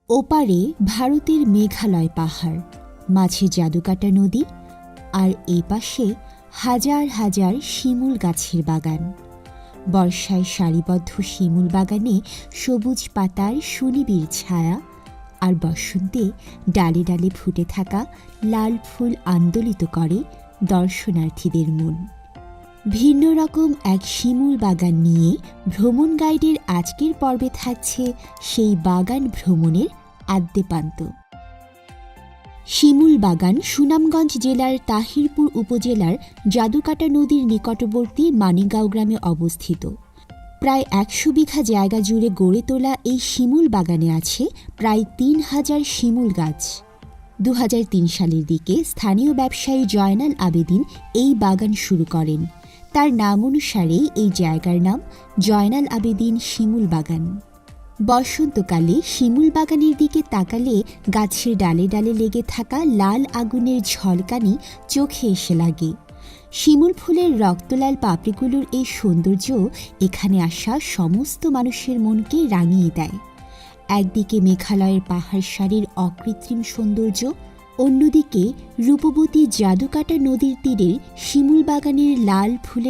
ওপারে ভারতের মেঘালয় পাহাড়, মাঝে জাদুকাটা নদী, আর এই পাশে হাজার হাজার শিমুল গাছের বাগান। বর্ষায় সারিবদ্ধ শিমুল বাগানে সবুজ পাতার সুনিবিড় ছায়া, আর বসন্তে ডালে ডালে ফুটে থাকা লাল ফুল আন্দোলিত করে দর্শনার্থীদের মন। ভিন্ন রকম এক শিমুল বাগান নিয়ে ভ্রমণ গাইডের আজকের পর্বে থাকছে সেই বাগান ভ্রমণের আদ্যপান্ত। শিমুল বাগান সুনামগঞ্জ জেলার তাহিরপুর উপজেলার জাদুকাটা নদীর নিকটবর্তী মানিগাঁও গ্রামে অবস্থিত। প্রায় ১০০ বিঘা জায়গা জুড়ে গড়ে তোলা এই শিমুল বাগানে আছে প্রায় ৩,০০০ শিমুল গাছ। ২০০৩ সালের দিকে স্থানীয় ব্যবসায়ী জয়নাল আবেদিন এই বাগান শুরু করেন। তার নাম অনুসারেই এই জায়গার নাম জয়নাল আবেদিন শিমুল বাগান। বসন্তকালে শিমুল বাগানের দিকে তাকালে গাছের ডালে ডালে লেগে থাকা লাল আগুনের ঝলকানি চোখে এসে লাগে। শিমুল ফুলের রক্তলাল পাপড়িগুলোর এই সৌন্দর্য এখানে আসা সমস্ত মানুষের মনকে রাঙিয়ে দেয়। একদিকে মেঘালয়ের পাহাড় সারির অকৃত্রিম সৌন্দর্য, অন্যদিকে রূপবতী জাদুকাটা নদীর তীরের শিমুল বাগানের লাল ফুলের